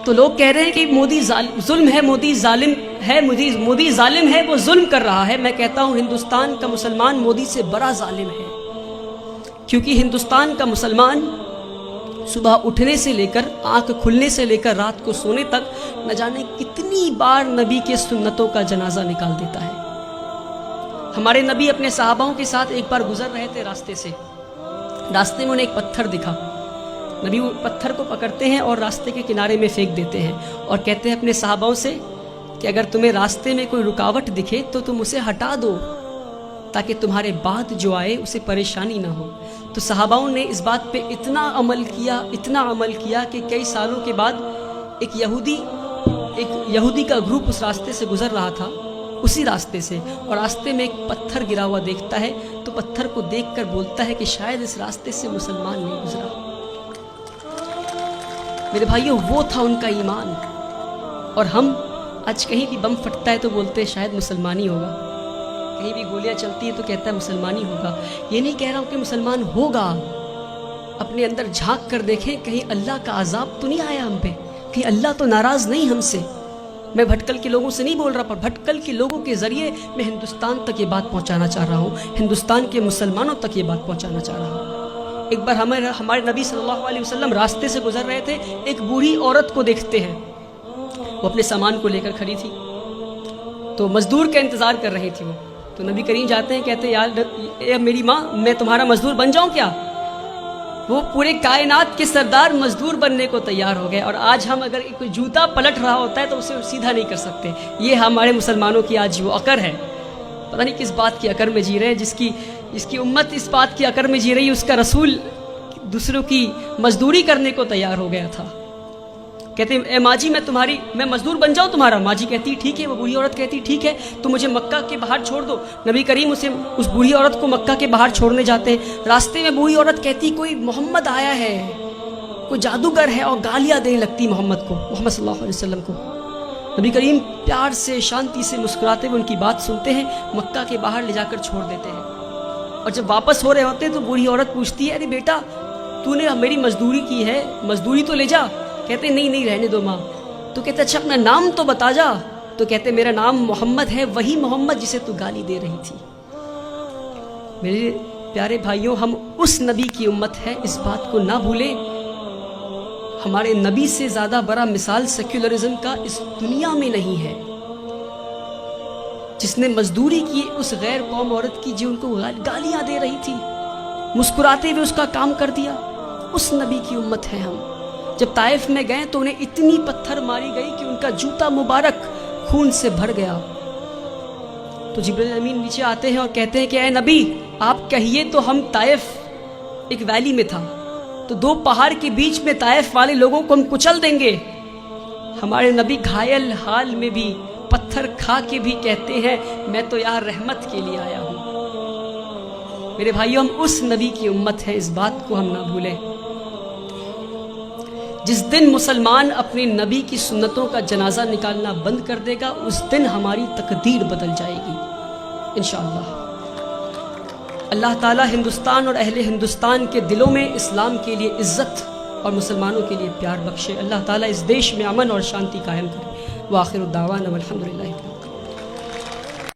تو لوگ کہہ رہے ہیں کہ مودی ظلم ہے، مودی ظالم ہے، مودی ظالم ہے، وہ ظلم کر رہا ہے۔ میں کہتا ہوں ہندوستان کا مسلمان مودی سے بڑا ظالم ہے، کیونکہ ہندوستان کا مسلمان صبح اٹھنے سے لے کر آنکھ کھلنے سے لے کر رات کو سونے تک نہ جانے کتنی بار نبی کے سنتوں کا جنازہ نکال دیتا ہے۔ ہمارے نبی اپنے صحاباؤں کے ساتھ ایک بار گزر رہے تھے راستے سے، راستے میں انہیں ایک پتھر دکھا، نبی وہ پتھر کو پکڑتے ہیں اور راستے کے کنارے میں پھینک دیتے ہیں اور کہتے ہیں اپنے صحاباؤں سے کہ اگر تمہیں راستے میں کوئی رکاوٹ دکھے تو تم اسے ہٹا دو تاکہ تمہارے بعد جو آئے اسے پریشانی نہ ہو۔ تو صحاباؤں نے اس بات پہ اتنا عمل کیا کہ کئی سالوں کے بعد ایک یہودی کا گروپ اس راستے سے گزر رہا تھا، اسی راستے سے، اور راستے میں ایک پتھر گرا ہوا دیکھتا ہے تو پتھر کو دیکھ کر بولتا ہے کہ شاید اس راستے سے مسلمان نہیں گزرا۔ میرے بھائیوں، وہ تھا ان کا ایمان۔ اور ہم آج کہیں بھی بم پھٹتا ہے تو بولتے ہیں شاید مسلمانی ہوگا، کہیں بھی گولیاں چلتی ہیں تو کہتا ہے مسلمانی ہوگا۔ یہ نہیں کہہ رہا ہوں کہ مسلمان ہوگا، اپنے اندر جھانک کر دیکھیں کہیں اللہ کا عذاب تو نہیں آیا ہم پہ، کہیں اللہ تو ناراض نہیں ہم سے۔ میں بھٹکل کے لوگوں سے نہیں بول رہا، پر بھٹکل کے لوگوں کے ذریعے میں ہندوستان تک یہ بات پہنچانا چاہ رہا ہوں، ہندوستان کے مسلمانوں تک یہ بات پہنچانا چاہ رہا ہوں۔ ایک بار ہمارے نبی صلی اللہ علیہ وسلم راستے سے گزر رہے تھے، ایک بوڑھی عورت کو دیکھتے ہیں، وہ اپنے سامان کو لے کر کھڑی تھی، تو مزدور کا انتظار کر رہی تھی وہ۔ تو نبی کریم جاتے ہیں، کہتے ہیں اے میری ماں، میں تمہارا مزدور بن جاؤں کیا؟ وہ پورے کائنات کے سردار مزدور بننے کو تیار ہو گئے، اور آج ہم اگر کوئی جوتا پلٹ رہا ہوتا ہے تو اسے سیدھا نہیں کر سکتے۔ یہ ہمارے مسلمانوں کی آج وہ عقر ہے، پتہ نہیں کس بات کی عقر میں جی رہے ہیں، جس کی امت اس بات کی عقر میں جی رہی ہے، اس کا رسول دوسروں کی مزدوری کرنے کو تیار ہو گیا تھا۔ کہتے ہیں اے ماں جی، میں مزدور بن جاؤں تمہارا؟ ماں جی کہتی ٹھیک ہے، وہ بوڑھی عورت کہتی ٹھیک ہے، تو مجھے مکہ کے باہر چھوڑ دو۔ نبی کریم اس بوڑھی عورت کو مکہ کے باہر چھوڑنے جاتے ہیں، راستے میں بوڑھی عورت کہتی کوئی محمد آیا ہے، کوئی جادوگر ہے، اور گالیاں دینے لگتی محمد صلی اللہ علیہ وسلم کو۔ نبی کریم پیار سے شانتی سے مسکراتے ہوئے ان کی بات سنتے ہیں، مکہ کے باہر لے جا کر چھوڑ دیتے ہیں۔ اور جب واپس ہو رہے ہوتے ہیں تو بوڑھی عورت پوچھتی ہے ارے بیٹا، تو نے میری مزدوری کی ہے، مزدوری تو لے جا۔ کہتے نہیں رہنے دو ماں۔ تو کہتے اچھا اپنا نام تو بتا جا۔ تو کہتے میرا نام محمد ہے، وہی محمد جسے تو گالی دے رہی تھی۔ میرے پیارے بھائیوں، ہم اس نبی کی امت ہے، اس بات کو نہ بھولیں۔ ہمارے نبی سے زیادہ بڑا مثال سیکولرزم کا اس دنیا میں نہیں ہے، جس نے مزدوری کی اس غیر قوم عورت کی جو ان کو گالیاں دے رہی تھی، مسکراتے ہوئے اس کا کام کر دیا۔ اس نبی کی امت ہے ہم۔ جب طائف میں گئے تو انہیں اتنی پتھر ماری گئی کہ ان کا جوتا مبارک خون سے بھر گیا۔ تو جبرائیل امین نیچے آتے ہیں اور کہتے ہیں کہ اے نبی، آپ کہیے تو ہم طائف ایک ویلی میں تھا، تو دو پہاڑ کے بیچ میں طائف والے لوگوں کو ہم کچل دیں گے۔ ہمارے نبی گھائل حال میں بھی پتھر کھا کے بھی کہتے ہیں میں تو یہاں رحمت کے لیے آیا ہوں۔ میرے بھائیوں، ہم اس نبی کی امت ہے، اس بات کو ہم نہ بھولیں۔ جس دن مسلمان اپنے نبی کی سنتوں کا جنازہ نکالنا بند کر دے گا، اس دن ہماری تقدیر بدل جائے گی انشاءاللہ۔ اللہ تعالی ہندوستان اور اہل ہندوستان کے دلوں میں اسلام کے لیے عزت اور مسلمانوں کے لیے پیار بخشے۔ اللہ تعالی اس دیش میں امن اور شانتی قائم کرے۔ وآخر الدعوانا والحمدللہ۔